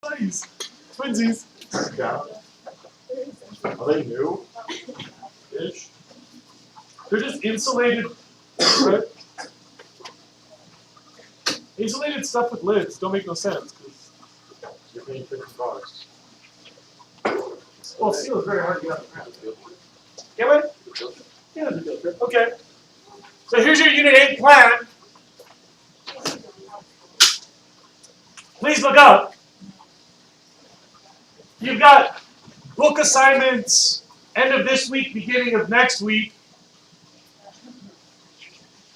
Nice. Twinsies. Yeah. Are they new? Ish. They're just insulated, right? Insulated stuff with lids don't make no sense because you're paying $50. Well, steel is very hard to get out of the ground. Can we? Yeah, there's a field trip. Okay. So here's your Unit 8 plan. Please look up. You've got book assignments end of this week, beginning of next week.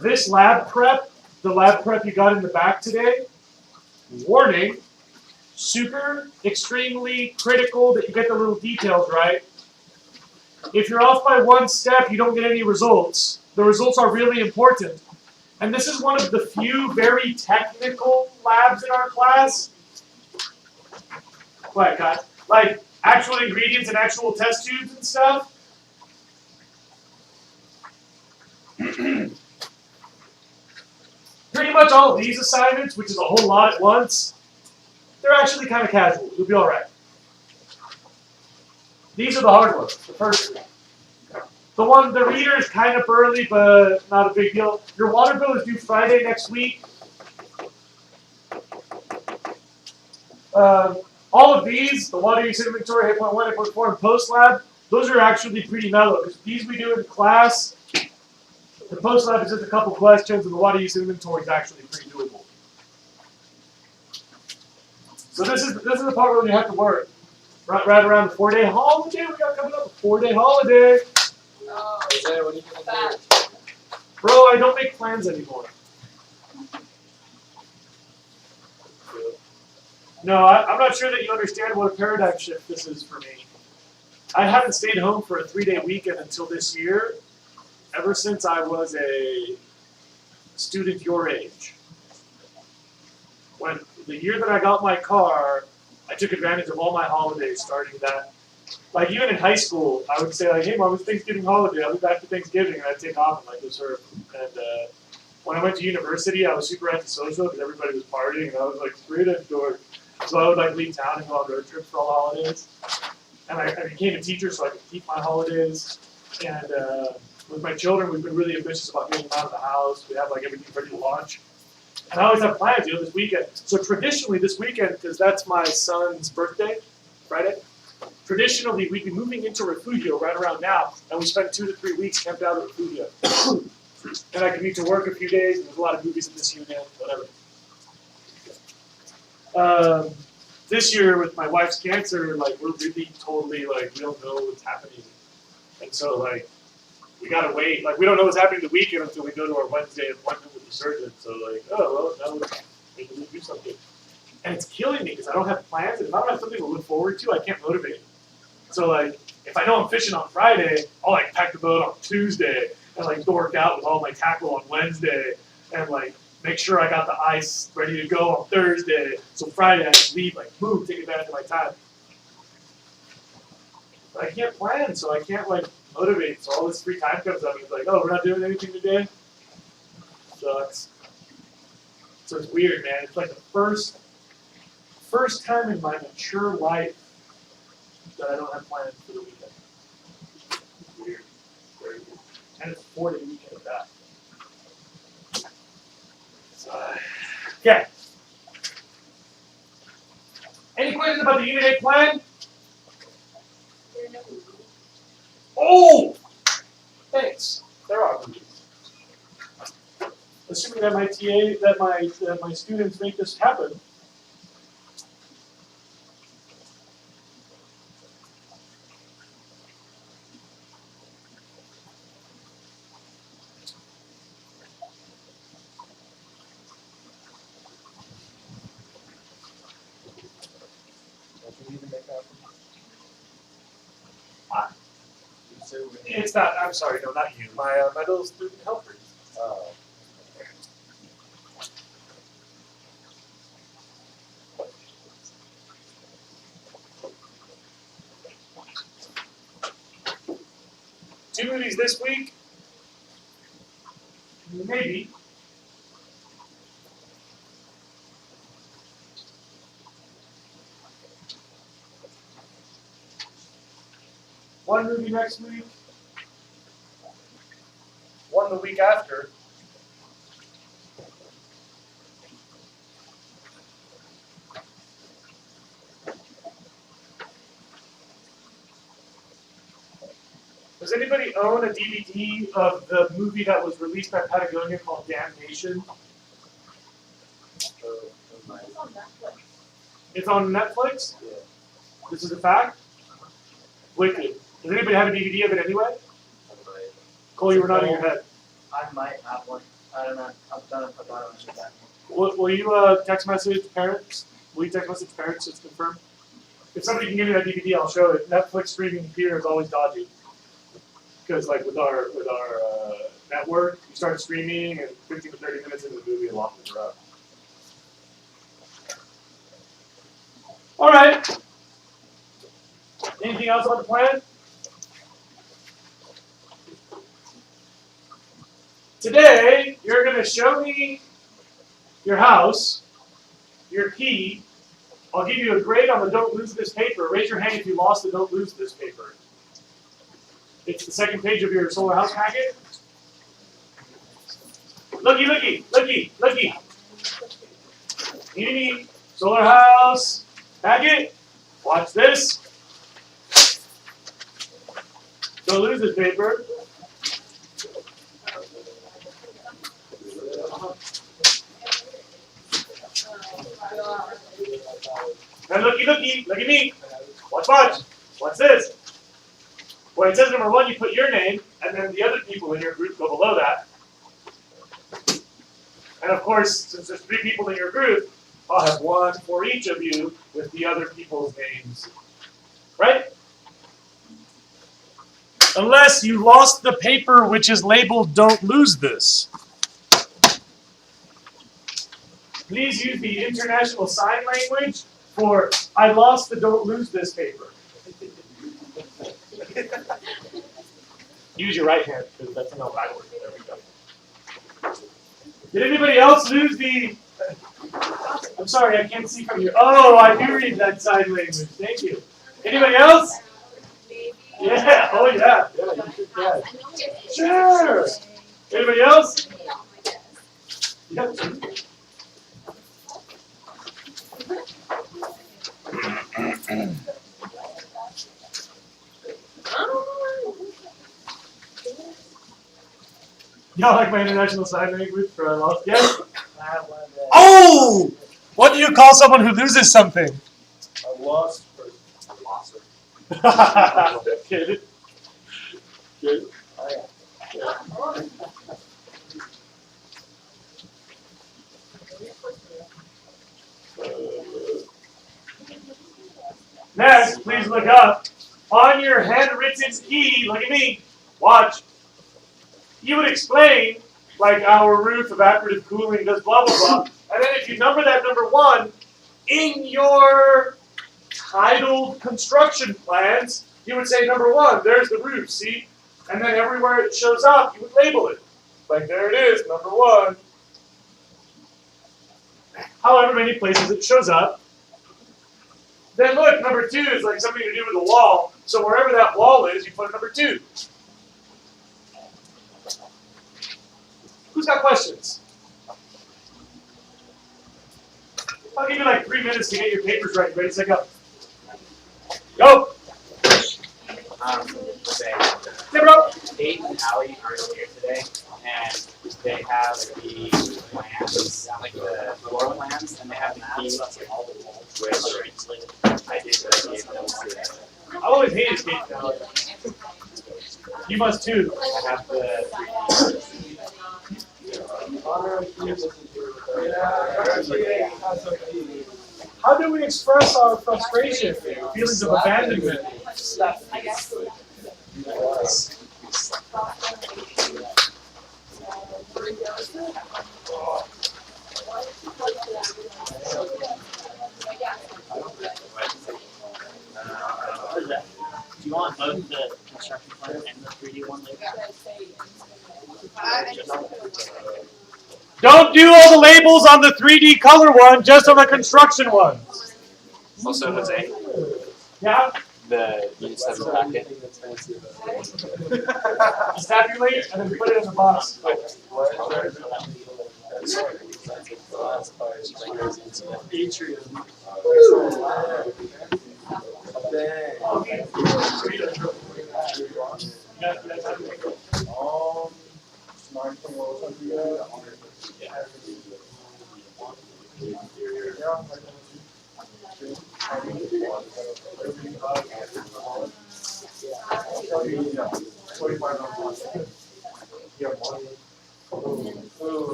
This lab prep, the lab prep you got in the back today, warning, super extremely critical that you get the little details right. If you're off by one step, you don't get any results. The results are really important. And this is one of the few very technical labs in our class. What, guys? Like actual ingredients and actual test tubes and stuff. Pretty much all of these assignments, which is a whole lot at once, they're actually kind of casual. You'll be all right. These are the hard ones, the first three. The reader is kind of early, but not a big deal. Your water bill is due Friday next week. All of these, the water use inventory, 8.1, 8.4, and post lab, those are actually pretty mellow because these we do in class. The post lab is just a couple questions, and the water use inventory is actually pretty doable. So this is the part where you have to work. Right around the 4-day holiday, we got coming up a 4-day holiday. Oh, Isaiah, what are you gonna do? Bro, I don't make plans anymore. No, I'm not sure that you understand what a paradigm shift this is for me. I haven't stayed home for a 3-day weekend until this year, ever since I was a student your age. When the year that I got my car, I took advantage of all my holidays starting that. Like even in high school, I would say like, hey mom, it's Thanksgiving holiday, I'll be back for Thanksgiving, and I'd take off and like go surf. And when I went to university, I was super antisocial because everybody was partying, and I was like straight indoors. So I would like leave town and go on road trips for all the holidays. And I became a teacher so I could keep my holidays. And with my children, we've been really ambitious about getting them out of the house. We have like everything ready to launch. And I always have plans, this weekend. So traditionally this weekend, because that's my son's birthday, Friday, traditionally we'd be moving into Refugio right around now, and we spend 2 to 3 weeks camped out at Refugio. And I commute to work a few days, and there's a lot of movies in this unit, whatever. This year with my wife's cancer, like we're really totally like we don't know what's happening, and so like we gotta wait. Like we don't know what's happening the weekend until we go to our Wednesday appointment with the surgeon. So like, oh well, now we need to do something, and it's killing me because I don't have plans, and if I don't have something to look forward to, I can't motivate. So like, if I know I'm fishing on Friday, I'll like pack the boat on Tuesday and like dork out with all my tackle on Wednesday, and like make sure I got the ice ready to go on Thursday, so Friday I can leave, like, boom, take advantage of my time. But I can't plan, so I can't, like, motivate. So all this free time comes up, and it's like, oh, we're not doing anything today? Sucks. So it's weird, man. It's like the first time in my mature life that I don't have plans for the weekend. It's weird. Very weird. And it's a 4-day weekend at that. Okay. Any questions about the Unit 8 plan? Oh! Thanks. There are movies. Assuming that my students make this happen. It's not. I'm sorry. No, not you. My little student helpers. Two movies this week. Maybe. one movie next week, one the week after. Does anybody own a DVD of the movie that was released by Patagonia called Damnation? It's on Netflix? Yeah. This is a fact? Wicked. Does anybody have a DVD of it anyway? Cole, you were nodding your head. I might have one. I don't know. I've done it for about a month. Will you text message parents? Will you text message parents just to confirm? If somebody can give me that DVD, I'll show it. Netflix streaming here is always dodgy. Because like with our network, you start streaming and 15 to 30 minutes into the movie, it locks it up. All right. Anything else on the plan? Today, you're going to show me your house, your key. I'll give you a grade on the don't lose this paper. Raise your hand if you lost the don't lose this paper. It's the second page of your solar house packet. Looky, looky, looky, looky. Eeny, solar house packet. Watch this. Don't lose this paper. And looky, looky, look at me. Watch, watch. What's this? When it says number 1, you put your name, and then the other people in your group go below that. And of course, since there's 3 people in your group, I'll have 1 for each of you with the other people's names. Right? Unless you lost the paper which is labeled "Don't lose this." Please use the International Sign Language for "I lost the don't lose this paper." Use your right hand, because that's not backwards. There we go. Did anybody else lose the... I'm sorry, I can't see from here. Oh, I do read that sign language. Thank you. Anybody else? Yeah, oh yeah. Yeah, you should can. Sure. Anybody else? Yep. Y'all like my International Sign Language for a lost? Yes? I have one of the. Oh! What do you call someone who loses something? A lost person. A losser. Good. Good. Oh, yeah. Next, please look up. On your handwritten key, look at me. Watch. You would explain, like our roof evaporative cooling does blah, blah, blah. And then if you number that number 1 in your titled construction plans, you would say number 1, there's the roof, see? And then everywhere it shows up, you would label it. Like there it is, number 1. However many places it shows up. Then look, number 2 is like something to do with the wall. So wherever that wall is, you put number 2. Who's got questions? I'll give you like 3 minutes to get your papers ready. Ready, set, go. Go! Hey, bro. Kate and Allie aren't here today, and they have the plans, like the floor plans, and they have the keys to all the walls, which I did gave them to them. I've always hated Kate now. You must too. I have the How do we express our frustration, feelings of abandonment? Do you want both the construction plan and the 3D one later? Don't do all the labels on the 3D color one, just on the construction one. also Jose. Yeah? The unit 7 packet. Just tabulate and then put it in the box. Atrium.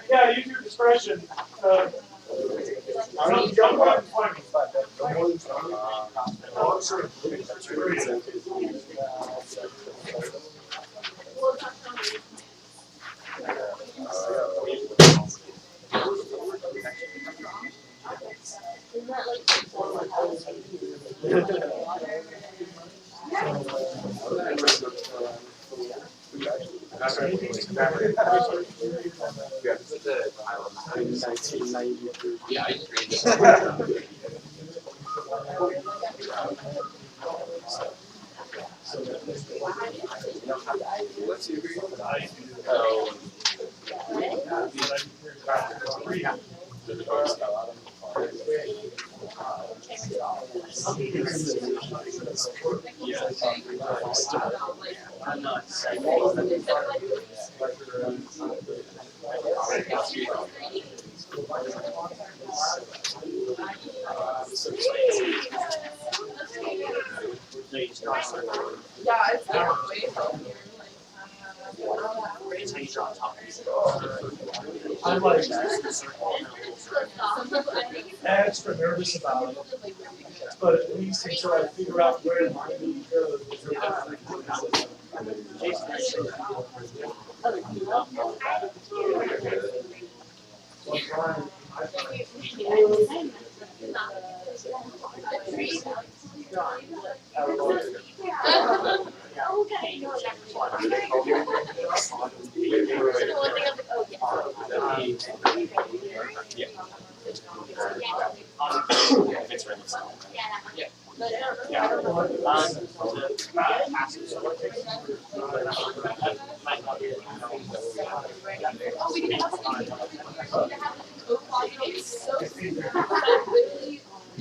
Yeah, use your discretion. Don't go out and find me. Yeah, I just read it. I'm not saying. Yeah, it's like way from here. It's how you draw on top of it. I'm like extra nervous about it, but at least until I figure out where my need goes.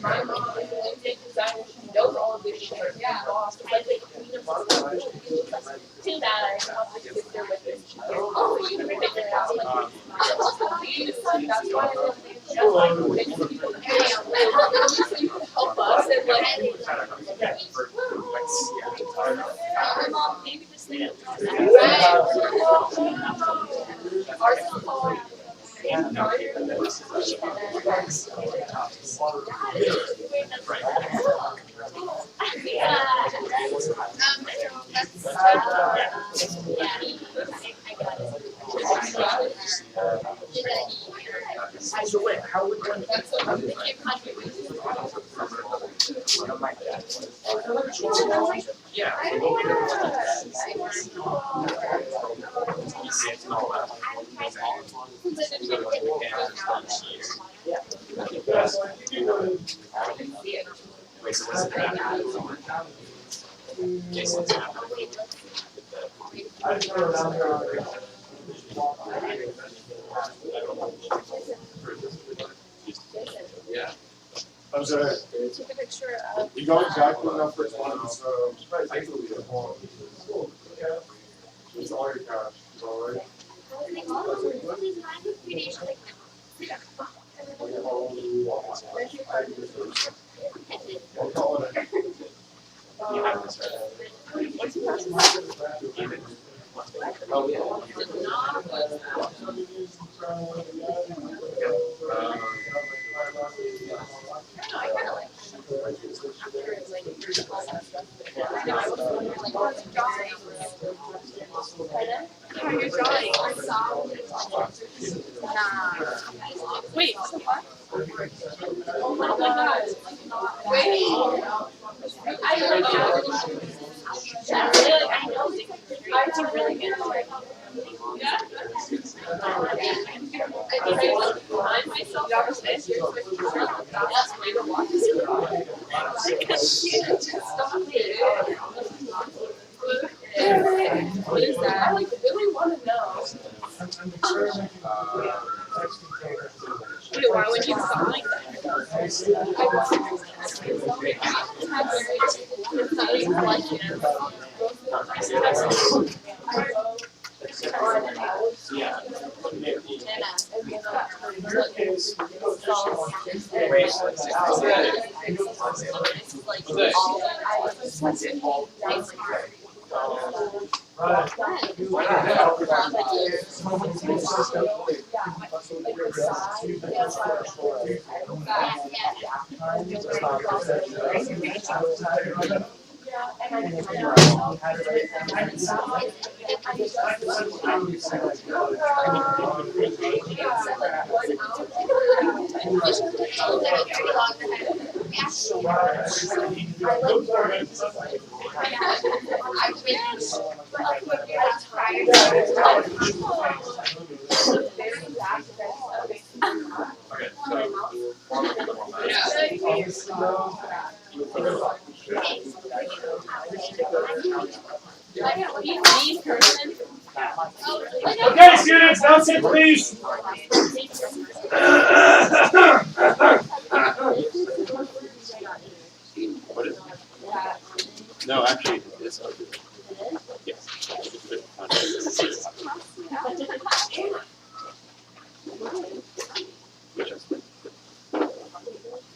My mom is an interior designer. She knows all of this shit. Yeah. It's like too bad I have to sit there with it. Oh, you can figure it out. Like, that's why I love these shows. Like, so you can help us and like. Mom, maybe just leave it. So wait, how would one? Yeah. I'm sorry. Took a picture of. You got exactly enough for one, so. It's all your cash, it's all right. I'll call it. You have this Oh, yeah. I kind of like. How you're drawing? Wait, what? Oh my god. Wait. I really like, I know it's really good. Yeah. remind myself of this. That's way to watch this. Just stop it. What is that? I like really want to know. I'm experimenting with texting programs. Wait, why would you sound like that? Yeah. In your case, you go right. Okay, students, now sit, please. No, actually, it's okay. Yes.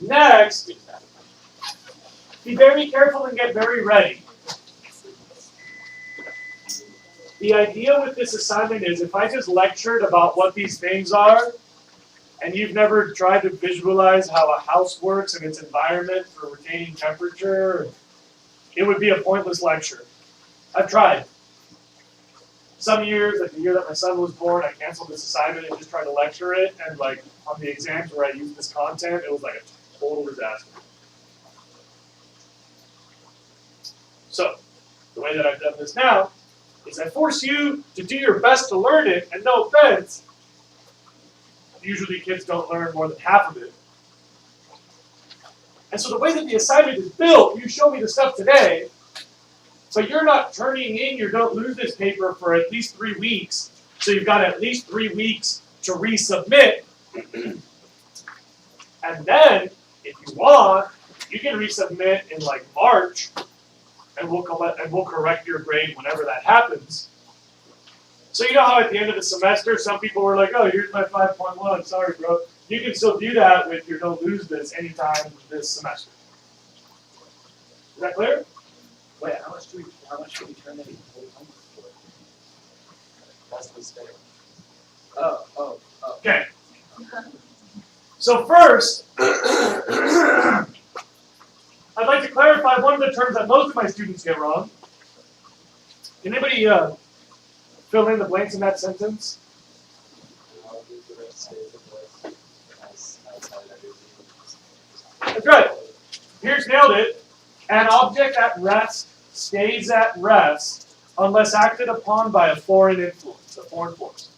Next, be very careful and get very ready. The idea with this assignment is if I just lectured about what these things are, and you've never tried to visualize how a house works and its environment for retaining temperature, it would be a pointless lecture. I've tried. Some years, like the year that my son was born, I canceled this assignment and just tried to lecture it, and like on the exams where I used this content, it was like a total disaster. So, the way that I've done this now is I force you to do your best to learn it, and no offense, usually kids don't learn more than half of it. And so the way that the assignment is built, you show me the stuff today, but you're not turning in your don't lose this paper for at least 3 weeks, so you've got at least 3 weeks to resubmit. And then, if you want, you can resubmit in like March, and we'll correct your grade whenever that happens. So you know how at the end of the semester, some people were like, oh, here's my 5.1, sorry, bro. You can still do that with your don't lose this anytime this semester. Is that clear? Wait, how much do we turn in homework for? That's the mistake. Oh. Okay. So first, I'd like to clarify one of the terms that most of my students get wrong. Can anybody fill in the blanks in that sentence? That's right. Here's nailed it. An object at rest stays at rest unless acted upon by a foreign influence, a foreign force.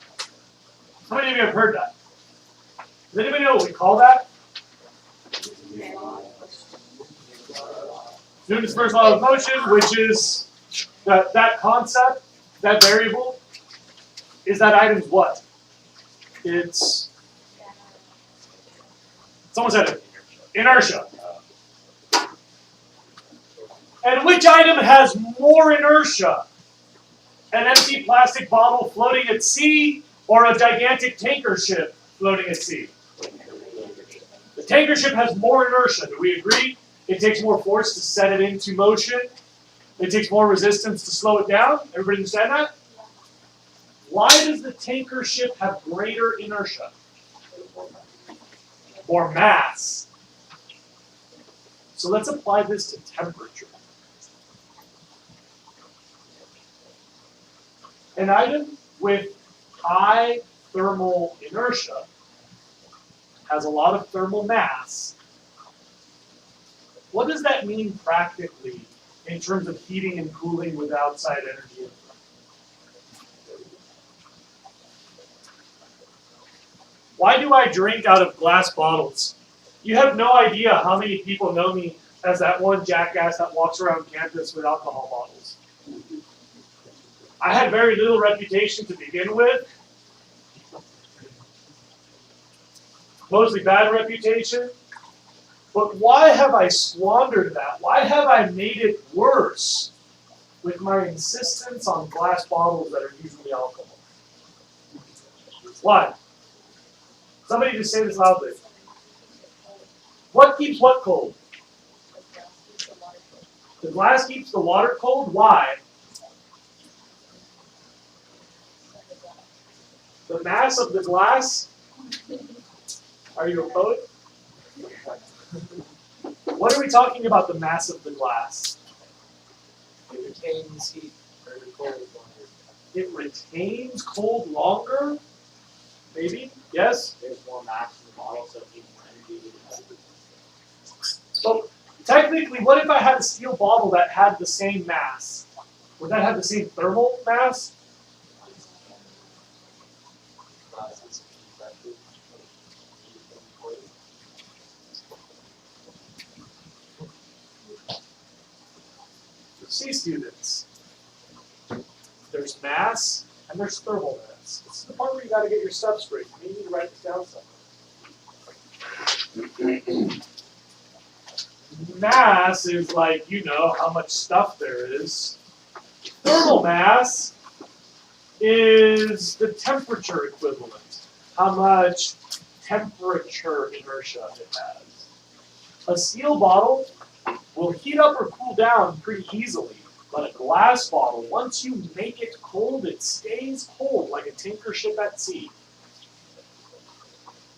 How many of you have heard that? Does anybody know what we call that? Newton's first law of motion, which is that concept, that variable, is that item's what? It's someone said it. Inertia. And which item has more inertia? An empty plastic bottle floating at sea or a gigantic tanker ship floating at sea? The tanker ship has more inertia, do we agree? It takes more force to set it into motion. It takes more resistance to slow it down. Everybody understand that? Why does the tanker ship have greater inertia? More mass. So let's apply this to temperature. An item with high thermal inertia has a lot of thermal mass. What does that mean practically in terms of heating and cooling with outside energy? Why do I drink out of glass bottles? You have no idea how many people know me as that one jackass that walks around campus with alcohol bottles. I had very little reputation to begin with. Mostly bad reputation. But why have I squandered that? Why have I made it worse with my insistence on glass bottles that are usually alcohol? Why? Somebody just say this loudly. What keeps what cold? The glass keeps the water cold. Why? The mass of the glass? Are you a poet? What are we talking about, the mass of the glass? It retains heat or cold longer. It retains cold longer? Maybe? Yes? There's more mass in the bottle, so it needs more energy. So technically, what if I had a steel bottle that had the same mass? Would that have the same thermal mass? See, students, there's mass and there's thermal mass. This is the part where you got to get your stuff straight. You need to write this down somewhere. Mass is like, you know, how much stuff there is. Thermal mass is the temperature equivalent. How much temperature inertia it has. A steel bottle will heat up or cool down pretty easily, but a glass bottle, once you make it cold, it stays cold like a tanker ship at sea.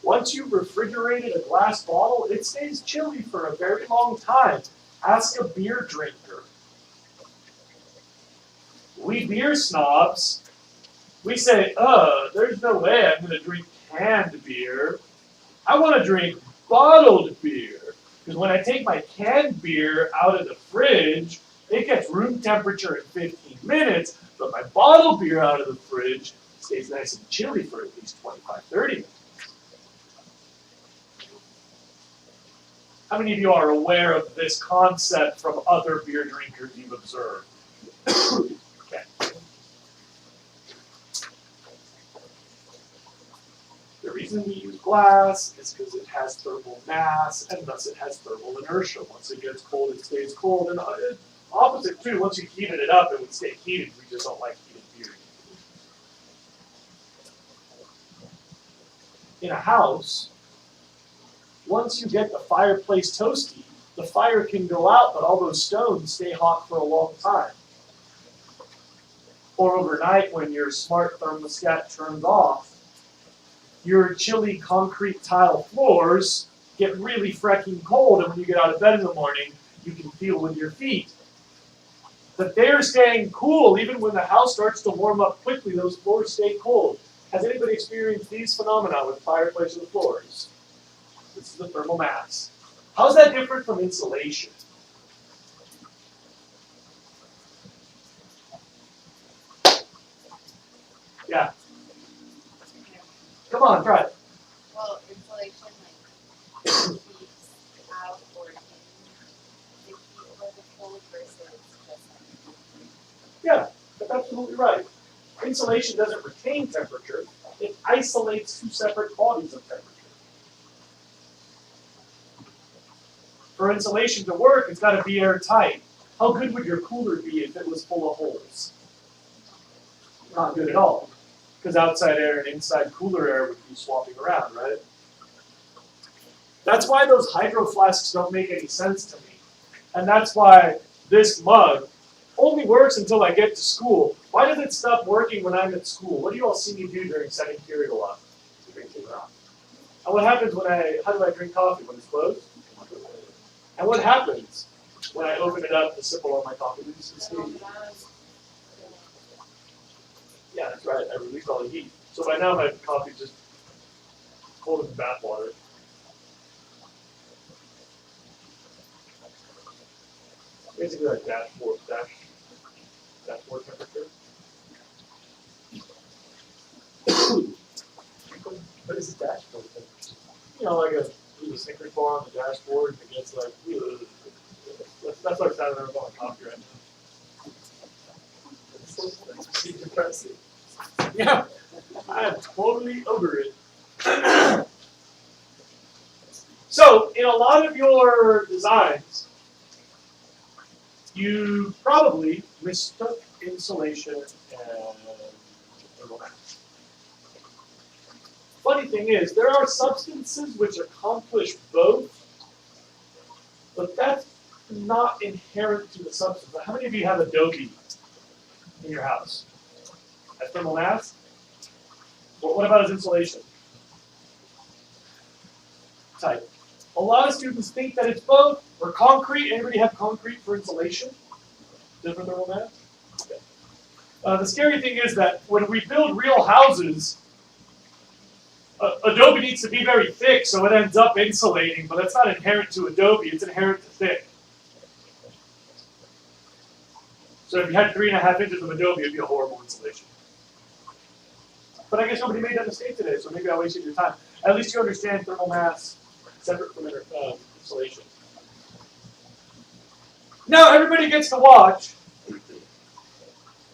Once you've refrigerated a glass bottle, it stays chilly for a very long time. Ask a beer drinker. We beer snobs, we say, there's no way I'm going to drink canned beer. I want to drink bottled beer. Because when I take my canned beer out of the fridge, it gets room temperature in 15 minutes, but my bottled beer out of the fridge stays nice and chilly for at least 25, 30 minutes. How many of you are aware of this concept from other beer drinkers you've observed? Okay. The reason we use glass is because it has thermal mass, and thus it has thermal inertia. Once it gets cold, it stays cold. And opposite too, once you heated it up, it would stay heated. We just don't like heated beer. In a house, once you get the fireplace toasty, the fire can go out, but all those stones stay hot for a long time. Or overnight, when your smart thermostat turns off, your chilly concrete tile floors get really freaking cold, and when you get out of bed in the morning, you can feel with your feet that they're staying cool. Even when the house starts to warm up quickly, those floors stay cold. Has anybody experienced these phenomena with fireplace or floors? This is the thermal mass. How's that different from insulation? Yeah. Come on, try it. Well, insulation like keeps out or in the heat or the cold versus just Yeah, that's absolutely right. Insulation doesn't retain temperature. It isolates two separate bodies of temperature. For insulation to work, it's got to be airtight. How good would your cooler be if it was full of holes? Not good at all. Because outside air and inside cooler air would be swapping around, right? That's why those hydro flasks don't make any sense to me. And that's why this mug only works until I get to school. Why does it stop working when I'm at school? What do you all see me do during second period a lot? Drinking coffee. And what happens how do I drink coffee when it's closed? And what happens when I open it up to sip all my coffee? Yeah, that's right. I released all the heat. So by now my coffee's just cold as bath water. Basically like dashboard temperature. What is a dashboard? like a snickers bar on the dashboard, and it gets like, ugh. That's like that I'm on coffee right It's depressing. now. Yeah, I am totally over it. So, in a lot of your designs, you probably mistook insulation and thermal mass. Funny thing is, there are substances which accomplish both, but that's not inherent to the substance. How many of you have Adobe in your house? That's thermal mass? What about as insulation? Type. A lot of students think that it's both, or concrete. Anybody have concrete for insulation? Different thermal mass? Okay. The scary thing is that when we build real houses, Adobe needs to be very thick, so it ends up insulating, but that's not inherent to Adobe, it's inherent to thick. So if you had 3.5 inches of Adobe, it'd be a horrible insulation. But I guess nobody made that mistake today, so maybe I wasted your time. At least you understand thermal mass separate from insulation. Now everybody gets to watch.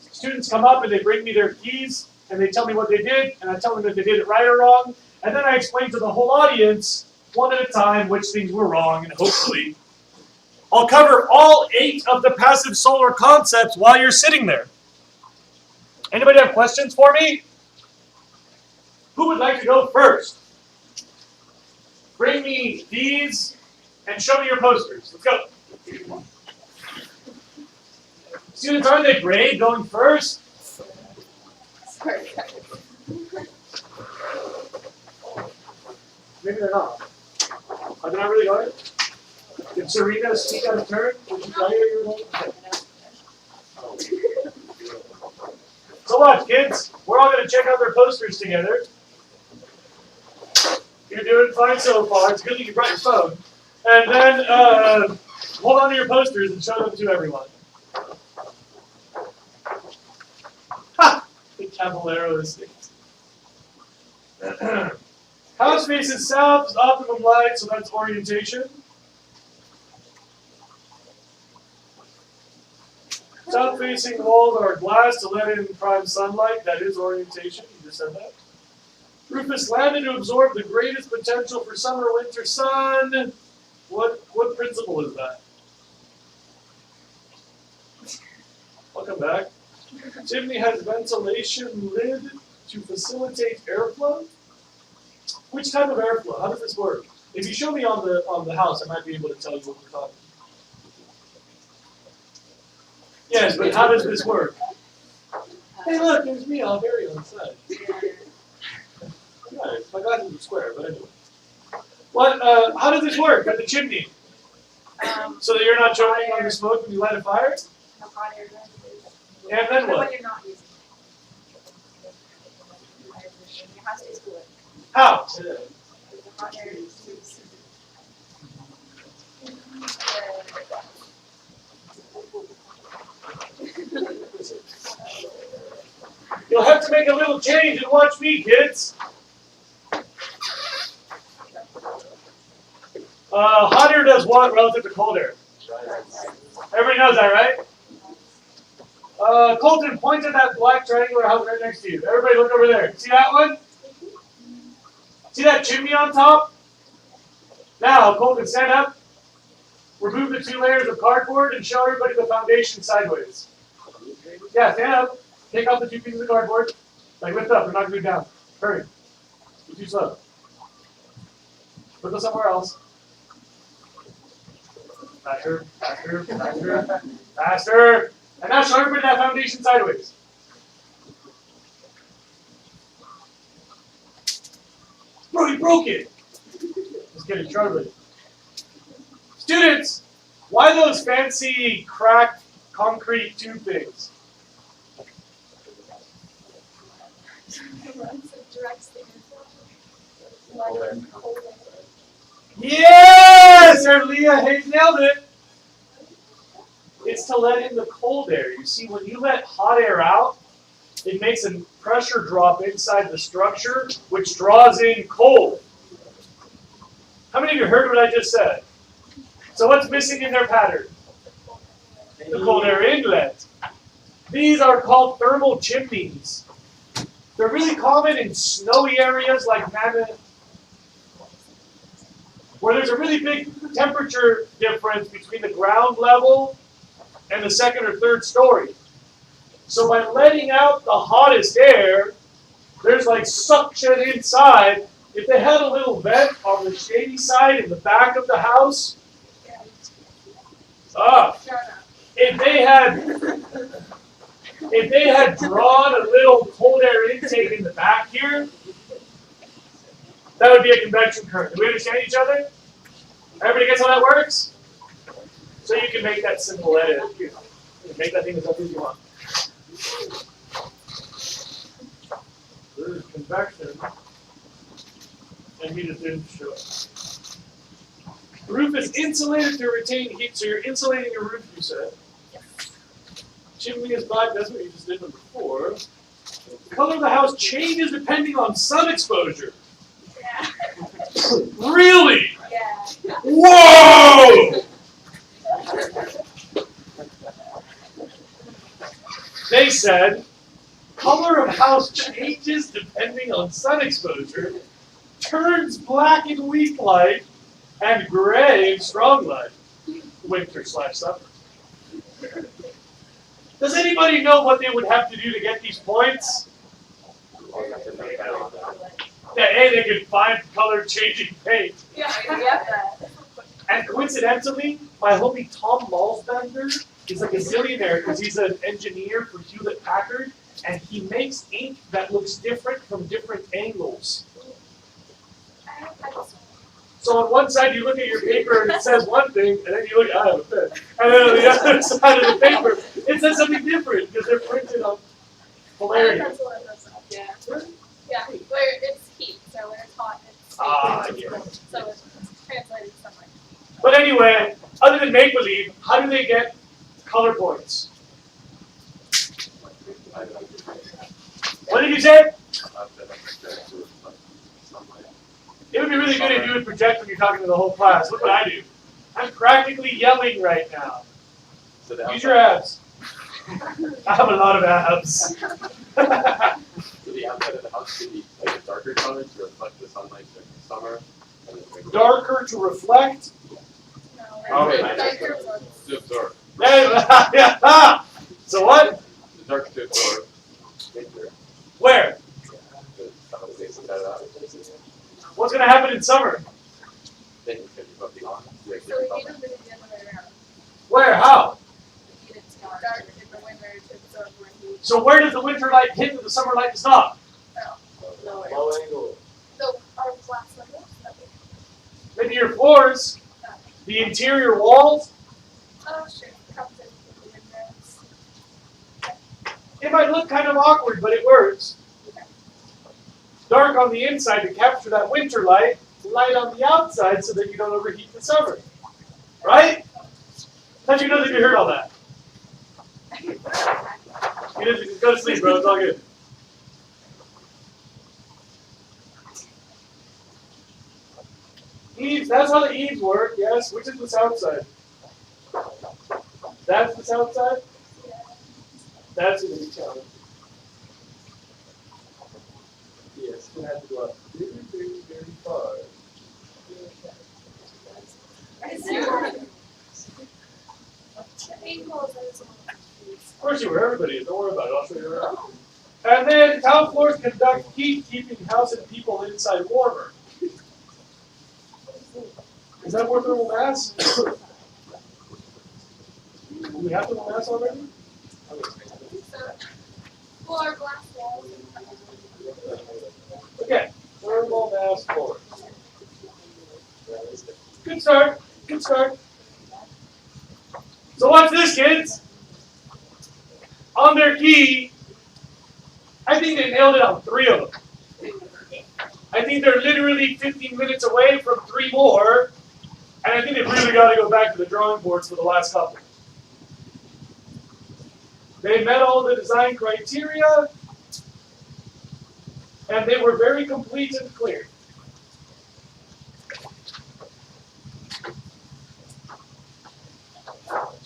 Students come up and they bring me their keys, and they tell me what they did, and I tell them if they did it right or wrong, and then I explain to the whole audience, one at a time, which things were wrong, and hopefully I'll cover all 8 of the passive solar concepts while you're sitting there. Anybody have questions for me? Who would like to go first? Bring me these and show me your posters. Let's go. Students, aren't they brave going first? Sorry. Maybe they're not. Are they not really going? Did Serena speak out of turn? Did you tell you you were going? So watch, kids. We're all going to check out their posters together. You're doing fine so far. It's good that you brought your phone. And then hold on to your posters and show them to everyone. Ha! The Caballero estate. House faces south is optimum light, so that's orientation. South facing walls are glass to let in prime sunlight. That is orientation. You just said that. Roof is slanted to absorb the greatest potential for summer, winter sun. What principle is that? I'll come back. Chimney has ventilation lid to facilitate airflow. Which type of airflow? How does this work? If you show me on the house, I might be able to tell you what we're talking. Yes, but how does this work? Hey, look, there's me all very on the side. Yeah, my glasses are square, but anyway. What? How does this work at the chimney? So that you're not choking on the smoke when you light a fire? How hot air vent is. And then But what? when you're not using it. Your house stays cooler. How? The hot air is You'll have to make a little change and watch me, kids. Hot air does what relative to cold air? Everybody knows that, right? Colton, point at that black triangular house right next to you. Everybody look over there. See that one? See that chimney on top? Now, Colton, stand up. Remove the 2 layers of cardboard and show everybody the foundation sideways. Yeah, stand up. Take off the 2 pieces of cardboard. Like, lift up. We're not going to be down. Hurry. You're too slow. Put those somewhere else. Faster, faster, faster, faster. And now show everybody that foundation sideways. Bro, you broke it. Just kidding, Charlie. Students, why those fancy cracked concrete tube things? Yes! Leah Hayes nailed it. It's to let in the cold air. You see, when you let hot air out, it makes a pressure drop inside the structure, which draws in cold. How many of you heard what I just said? So what's missing in their pattern? The cold air inlet. These are called thermal chimneys. They're really common in snowy areas like Mammoth, where there's a really big temperature difference between the ground level and the second or third story. So by letting out the hottest air, there's like suction inside. If they had a little vent on the shady side in the back of the house, if they had drawn a little cold air intake in the back here, that would be a convection current. Do we understand each other? Everybody gets how that works? So you can make that simple edit. You can make that thing as ugly as you want. There's convection, and he just didn't show it. The roof is insulated to retain heat, so you're insulating your roof, you said. Chimney is black, that's what you just did number 4. The color of the house changes depending on sun exposure. Yeah. Really? Yeah. Whoa! They said, color of house changes depending on sun exposure, turns black in weak light, and gray in strong light. Winter/summer. Does anybody know what they would have to do to get these points? That A, they could find color changing paint. Yeah. Yeah. And coincidentally, my homie Tom Malsbender is like a zillionaire because he's an engineer for Hewlett Packard, and he makes ink that looks different from different angles. So on one side you look at your paper and it says one thing, and then you look at it, and then on the other side of the paper it says something different because they're printed on polarity. Yeah. Yeah. Where it's heat, so when it's hot, it's Yeah. so it's translated somewhere. But anyway, other than make believe, how do they get color points? What did you say? It would be really good if you would project when you're talking to the whole class. Look what I do. I'm practically yelling right now. Use your abs. I have a lot of abs. So the outside of the house should be like a darker color to reflect the sunlight during the summer. And then Darker to reflect. Oh, wait, Darker to absorb. Yeah. So what? The dark to absorb winter. Where? The sun is facing that out. What's going to happen in summer? Then you can put the on. You So we need them to be the other way around. Where? How? We need it to be dark in the winter to absorb more heat. So where does the winter light hit and the summer light does not? Lower. Low angle. So our glass windows. Maybe your floors, the interior walls. Oh, sure. Comes in with the windows. It might look kind of awkward, but it works. Dark on the inside to capture that winter light, light on the outside so that you don't overheat the summer. Right? How'd you know that you heard all that? You just go to sleep, bro. It's all good. Eaves, that's how the eaves work, yes. Which is the south side? That's the south side? That's going to be challenging. Yes, you have to go up very, very, very far. Of course you were, everybody is. Don't worry about it. I'll show you around. And then town floors conduct heat, keeping house and people inside warmer. Is that more thermal mass? Do we have thermal mass already? Floor, glass walls. Okay, thermal mass floors. Good start. Good start. So watch this, kids. On their key, I think they nailed it on 3 of them. I think they're literally 15 minutes away from 3 more, and I think they've really got to go back to the drawing boards for the last couple. They met all the design criteria, and they were very complete and clear.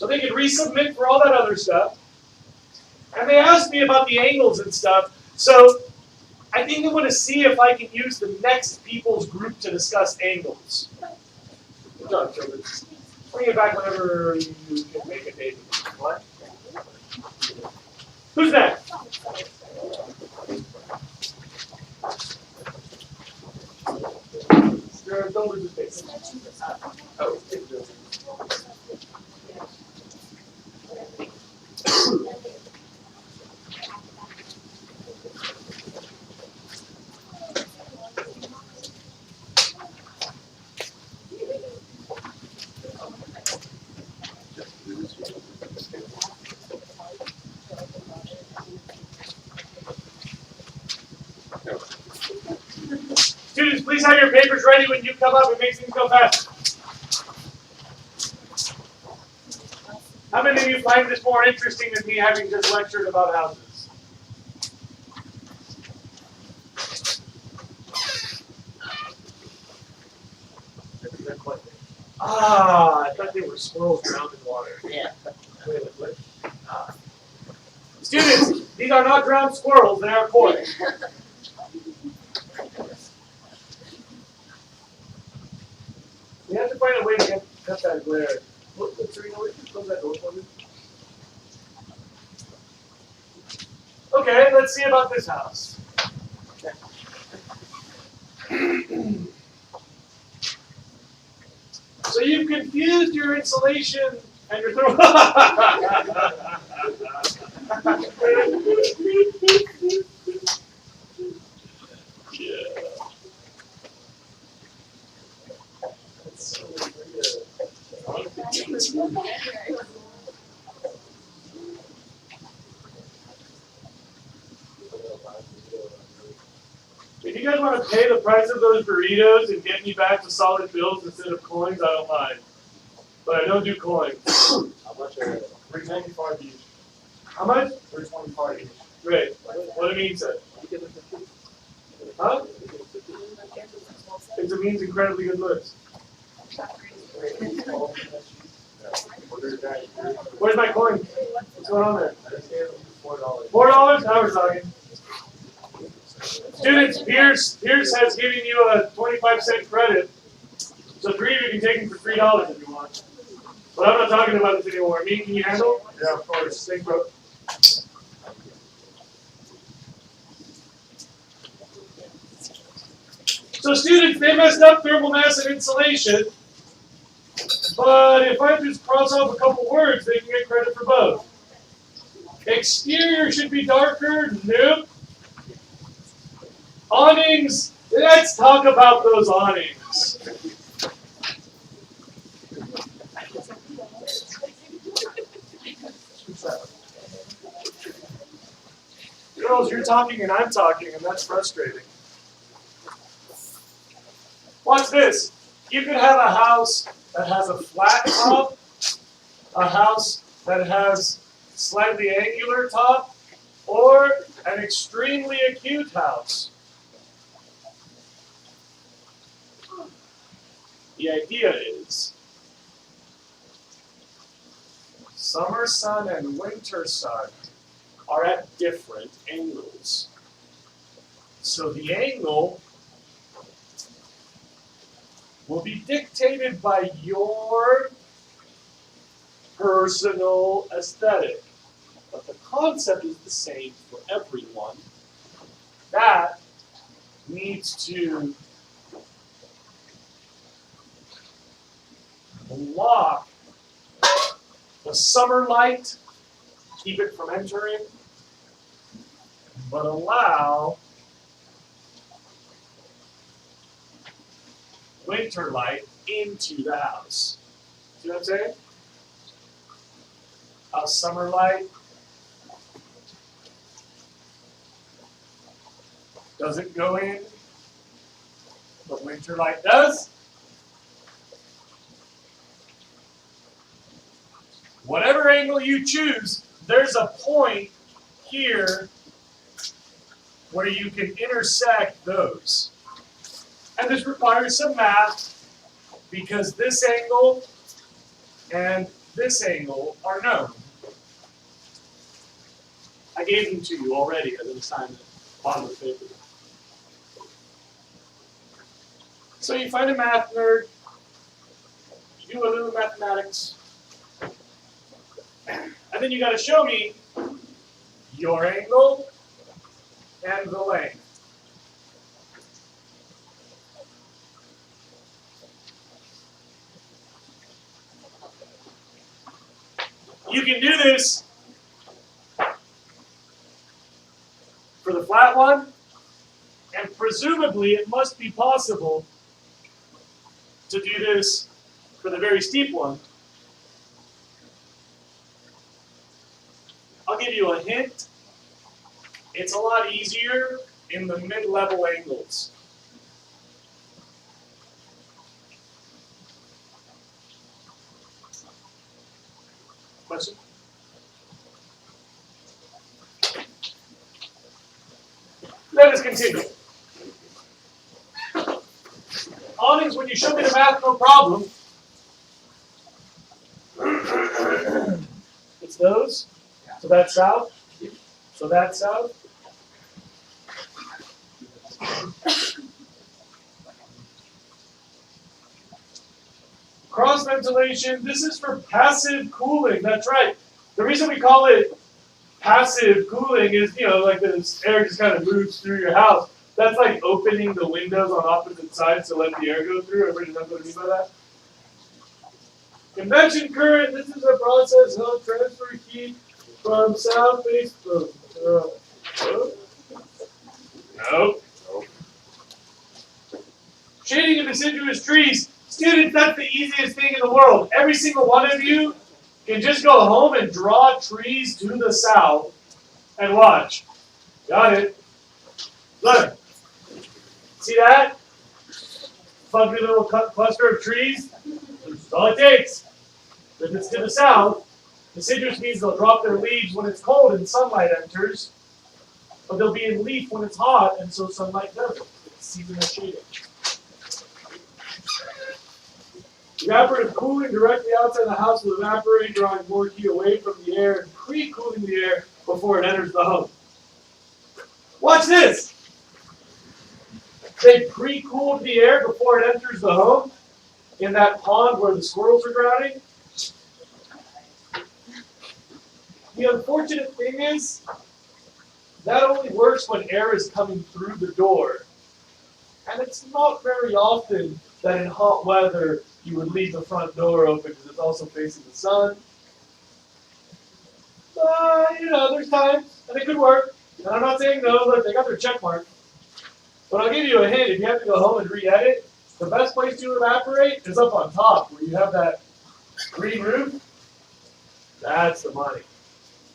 so they could resubmit for all that other stuff. And they asked me about the angles and stuff. So I think I'm going to see if I can use the next people's group to discuss angles. Good job, children. Bring it back whenever you can make a date. What? Who's that? Don't lose his face. Oh. Students, please have your papers ready when you come up. It makes things go fast. How many of you find this more interesting than me having just lectured about houses? I thought they were squirrels drowned in water. Yeah. Students, these are not drowned squirrels, they are koi. We have to find a way to cut that glare. Look, Serena, would you close that door for me? Okay, let's see about this house. So you've confused your insulation and your thermal. Yeah. That's so weird. If you guys want to pay the price of those burritos and get me back to solid bills instead of coins, I don't mind. But I don't do coins. How much are $3.95 each. How much? $3.25 each. Great. What it means that? Huh? It means incredibly good looks. Where's my coin? What's going on there? $4. Now we're talking. Students, Pierce has given you a 25-cent credit. So 3 of you can take them for $3 if you want. But I'm not talking about this anymore. Me, can you handle? Yeah, of course. Thanks, bro. So students, they messed up thermal mass and insulation. But if I just cross off a couple words, they can get credit for both. Exterior should be darker. Nope. Awnings. Let's talk about those awnings. Girls, you're talking and I'm talking, and that's frustrating. Watch this. You could have a house that has a flat top, a house that has slightly angular top, or an extremely acute house. The idea is summer sun and winter sun are at different angles. So the angle will be dictated by your personal aesthetic. But the concept is the same for everyone. That needs to block the summer light, keep it from entering, but allow winter light into the house. See what I'm saying? How summer light doesn't go in, but winter light does. Whatever angle you choose, there's a point here where you can intersect those. And this requires some math because this angle and this angle are known. I gave them to you already as an assignment, bottom of the paper. So you find a math nerd, you do a little mathematics, and then you got to show me your angle and the length. You can do this for the flat one, and presumably it must be possible to do this for the very steep one. I'll give you a hint. It's a lot easier in the mid-level angles. Question? Let us continue. Awnings, when you show me the math, no problem. It's those. So that's south. So that's south. Cross ventilation, this is for passive cooling. That's right. The reason we call it passive cooling is, like this air just kind of moves through your house. That's like opening the windows on opposite sides to let the air go through. Everybody knows what I mean by that? Convection current, this is a process of transfer heat from south face to Nope. Shading of deciduous trees. Students, that's the easiest thing in the world. Every single one of you can just go home and draw trees to the south and watch. Got it. Look. See that? Funky little cluster of trees? That's all it takes. If it's to the south, deciduous means they'll drop their leaves when it's cold and sunlight enters, but they'll be in leaf when it's hot, and so sunlight doesn't. It's seasonal shading. Evaporative cooling directly outside the house will evaporate, drawing more heat away from the air and pre-cooling the air before it enters the home. Watch this! They pre-cooled the air before it enters the home in that pond where the squirrels are drowning. The unfortunate thing is, that only works when air is coming through the door. And it's not very often that in hot weather you would leave the front door open because it's also facing the sun. There's times, and it could work. And I'm not saying no, look, they got their check mark. But I'll give you a hint, if you have to go home and re-edit, the best place to evaporate is up on top, where you have that green roof. That's the money.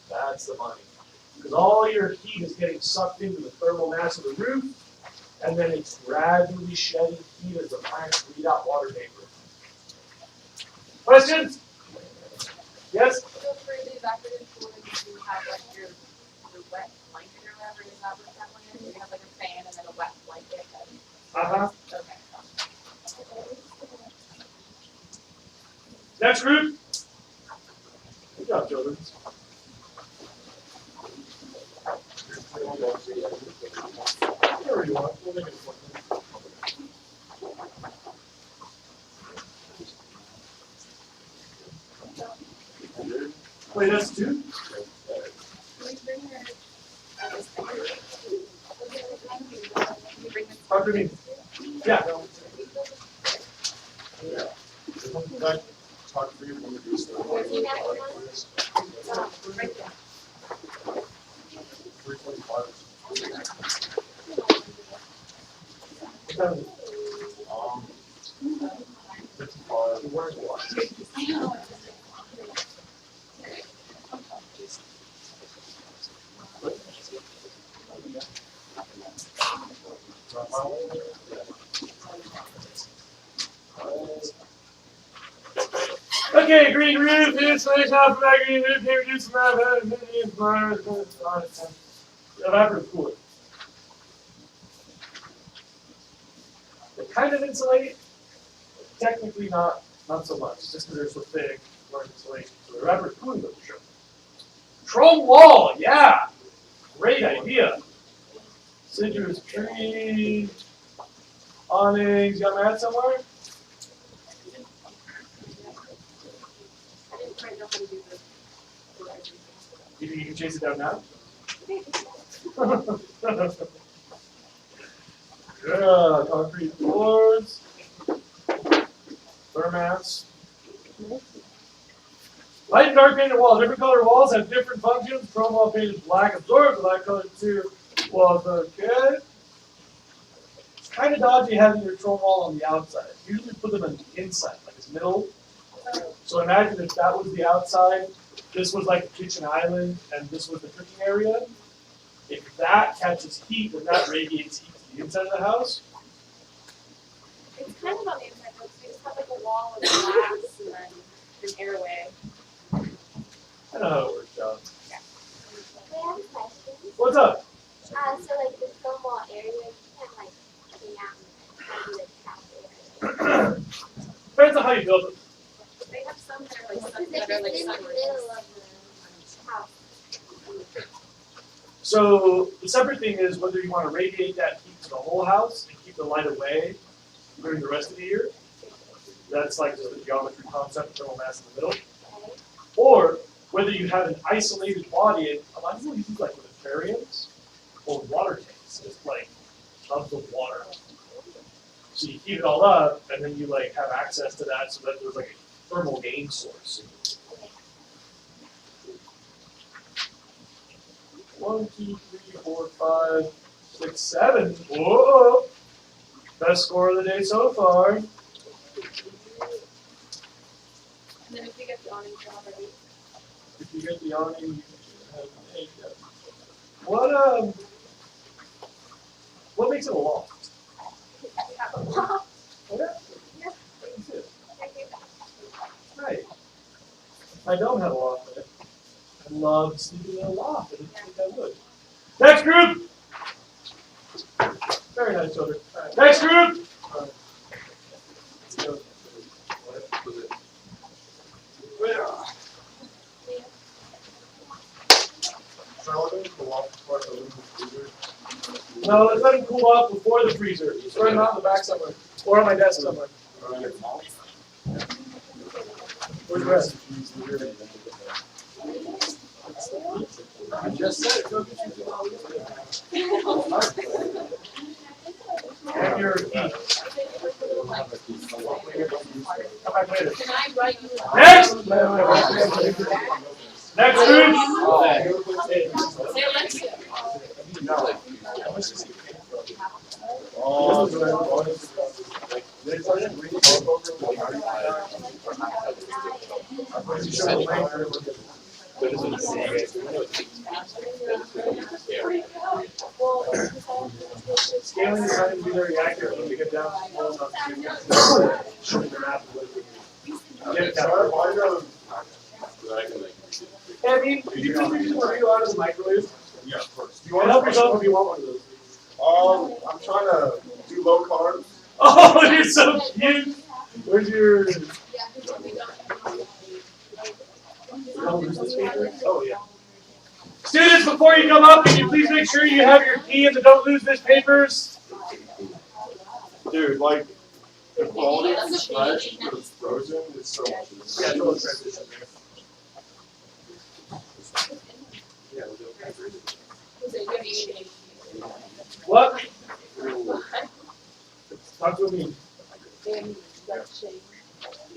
That's the money. Because all your heat is getting sucked into the thermal mass of the roof, and then it's gradually shedding heat as the plants bleed out water vapor. Questions? Yes? So for the evaporative cooling, you have like your wet blanket or whatever, is that what that one is? You have like a fan and then a wet blanket. Uh-huh. Okay. Next group. Good job, children. Whatever you want. We'll make it fun. Wait, that's two? Can we bring your, can you bring this? Dr. Means. Yeah. Talk for you when we do stuff. Right there. 325. What time is it? 55. Okay, green roof, installation off of that green roof, here reduce the amount of evaporative cooling. They kind of insulate, technically not so much, just because they're so thick. for installation. So the rapid cooling filter show. Chrome wall, yeah, great idea. Citrus tree, awnings. You got my hat somewhere? I didn't quite know how to do this. You think you can chase it down now? Yeah, concrete floors, thermats. Light and dark painted walls. Different color walls have different functions. Chrome wall painted black absorbs, black colored interior walls okay. It's kind of dodgy having your chrome wall on the outside. Usually put them on the inside, like it's middle. So imagine if that was the outside, this was like the kitchen island, and this was the cooking area. If that catches heat, then that radiates heat to the inside of the house. It's kind of on the inside, though, so you just have like a wall of glass and then an airway. I know how it works, John. I have a question. What's up? So like the stone wall area, you can't like hang out and do like cafe. Depends on how you build it. They have some that are like Because sun, if that are like it's in the sunrooms. middle of the house. So the separate thing is whether you want to radiate that heat to the whole house and keep the light away during the rest of the year. That's like just the geometry concept, thermal mass in the middle. Or whether you have an isolated body, and a lot of people use like with aquariums or water tanks, just like tubs of water. So you heat it all up, and then you like have access to that, so that there's like a thermal gain source. 1, 2, 3, 4, 5, 6, 7. Whoa! Best score of the day so far. And then if you get the awning already. If you get the awning, you can have an egg. What makes it a loft? You have a lot. Right. I don't have a loft in it. I love sleeping in a loft. I didn't think I would. Next group! Very nice children. Alright. Next group! Let's go. No, let's let him cool off before the freezer. Just run him out in the back somewhere. Or on my desk somewhere. Where's the rest? I just said it. Go get your and your key. Come back later. Can I write you? Next! Next group! Say Alexia. Scaling is trying to be very accurate when we get down to small enough to show their app. Get it down. Hey, I mean, could you please read the review out of the microwave? Yeah, of course. You want to help yourself if you want one of those. I'm trying to do low carb. Oh, you're so cute. Where's your? Oh yeah. Students, before you come up, can you please make sure you have your key and the don't lose this papers? Dude, like, the quality of the flesh when it's frozen is so much. Yeah, no transition there. What? Talk to me.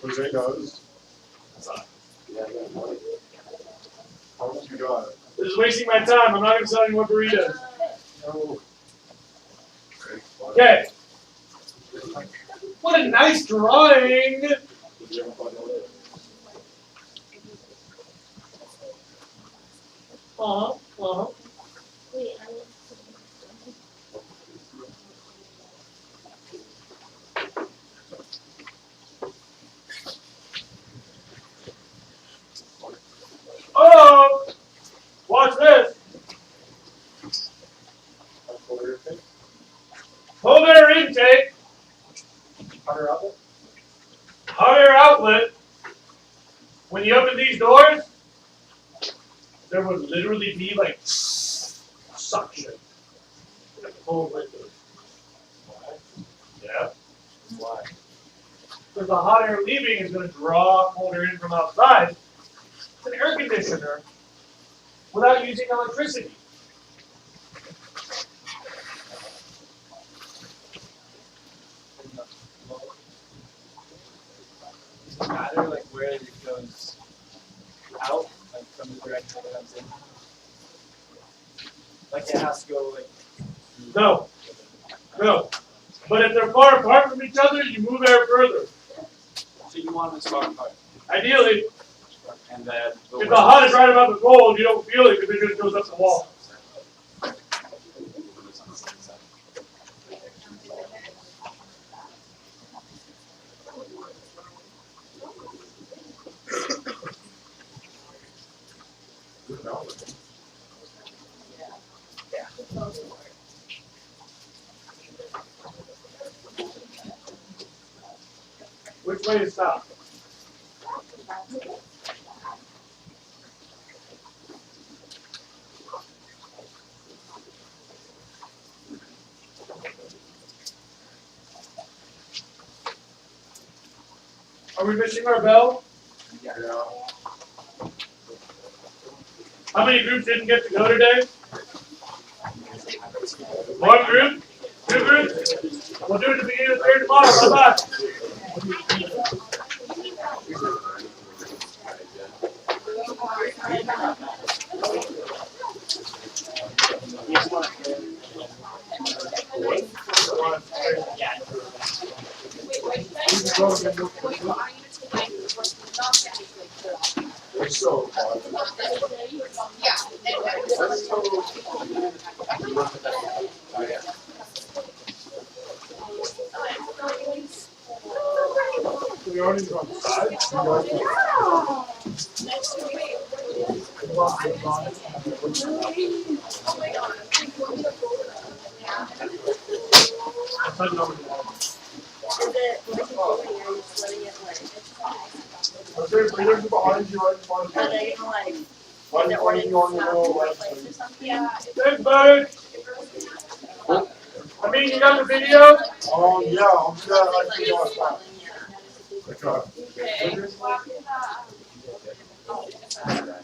Jose does. How much you got? This is wasting my time. I'm not even selling more burritos. No. Okay. What a nice drawing. Uh-huh. Wait, Oh! Watch this. Cold air intake. Hot air outlet. when you open these doors, there would literally be like suction. Like cold windows. Why? Yeah. Why? Because the hot air leaving is going to draw cold air in from outside. It's an air conditioner without using electricity. Does it matter like where it goes out, like from the direction it comes in? Like it has to go like. No. No. But if they're far apart from each other, you move air further. So you want them to start apart. Ideally, And then if the hot is right above the cold, you don't feel it because it just goes up the wall. Which way is south? Are we missing our bell? How many groups didn't get to go today? One group? Two groups? We'll do it at the beginning of the period tomorrow. Bye-bye. It's so hard. We already on the side. There's leaders behind you right in front of you. Right in front of you on the little left. Thanks, buddy. I mean, you got the video? Yeah, I'll do that like you want that. Okay.